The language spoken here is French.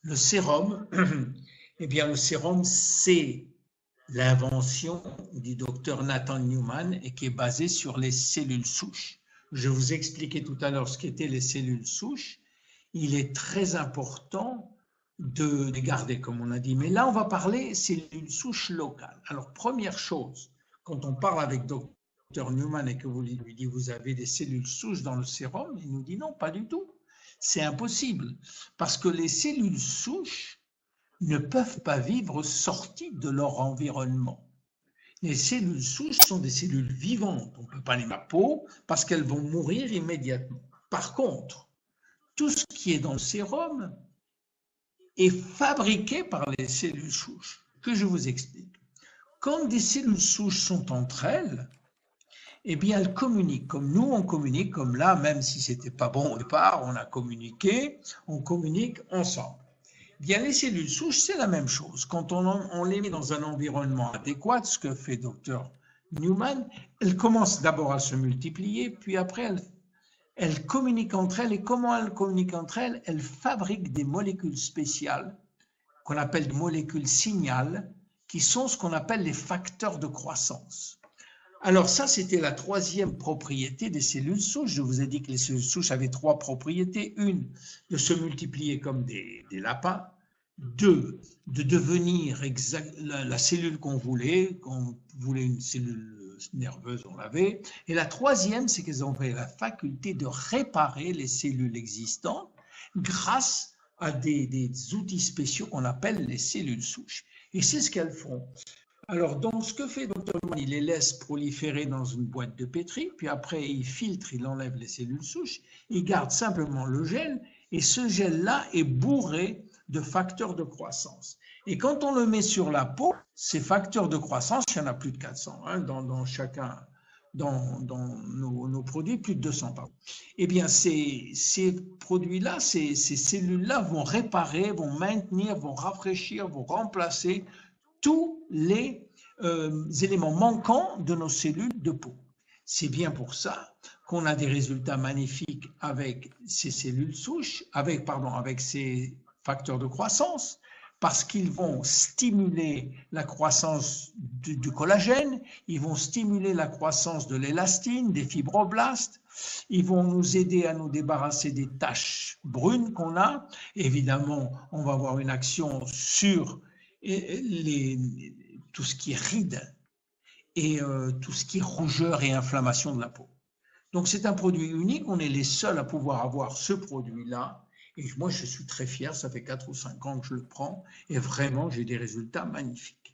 Le sérum, eh bien, le sérum, c'est l'invention du docteur Nathan Newman et qui est basée sur les cellules souches. Je vous ai expliqué tout à l'heure ce qu'étaient les cellules souches. Il est très important de les garder, comme on a dit. Mais là, on va parler cellules souches locales. Alors, première chose, quand on parle avec docteur Newman et que vous lui dites vous avez des cellules souches dans le sérum, il nous dit non, pas du tout. C'est impossible parce que les cellules souches ne peuvent pas vivre sorties de leur environnement. Les cellules souches sont des cellules vivantes. On ne peut pas les mettre à peau parce qu'elles vont mourir immédiatement. Par contre, tout ce qui est dans le sérum est fabriqué par les cellules souches, que je vous explique. Quand des cellules souches sont entre elles, eh bien, elles communiquent, comme nous, on communique, comme là, même si ce n'était pas bon au départ, on a communiqué, on communique ensemble. Bien, les cellules souches, c'est la même chose. Quand on les met dans un environnement adéquat, ce que fait Dr Newman, elles commencent d'abord à se multiplier, puis après, elles communiquent entre elles. Et comment elles communiquent entre elles? Elles fabriquent des molécules spéciales, qu'on appelle des molécules signal, qui sont ce qu'on appelle les facteurs de croissance. Alors ça, c'était la troisième propriété des cellules souches. Je vous ai dit que les cellules souches avaient trois propriétés. Une, de se multiplier comme des lapins. Deux, de devenir la cellule qu'on voulait une cellule nerveuse, on l'avait. Et la troisième, c'est qu'elles avaient la faculté de réparer les cellules existantes grâce à des outils spéciaux qu'on appelle les cellules souches. Et c'est ce qu'elles font. Alors, donc, ce que fait Dr. Newman, il les laisse proliférer dans une boîte de pétri, puis après, il filtre, il enlève les cellules souches, il garde simplement le gel, et ce gel-là est bourré de facteurs de croissance. Et quand on le met sur la peau, ces facteurs de croissance, il y en a plus de 400 hein, dans nos produits, plus de 200 pardon. Eh bien, ces produits-là, ces cellules-là vont réparer, vont maintenir, vont rafraîchir, vont remplacer tous les éléments manquants de nos cellules de peau. C'est bien pour ça qu'on a des résultats magnifiques avec ces cellules souches, avec ces facteurs de croissance, parce qu'ils vont stimuler la croissance du collagène, ils vont stimuler la croissance de l'élastine, des fibroblastes, ils vont nous aider à nous débarrasser des taches brunes qu'on a. Évidemment, on va avoir une action sur tout ce qui est rides et tout ce qui est rougeur et inflammation de la peau. Donc c'est un produit unique, on est les seuls à pouvoir avoir ce produit-là. Et moi, je suis très fier, ça fait 4 ou 5 ans que je le prends et vraiment, j'ai des résultats magnifiques.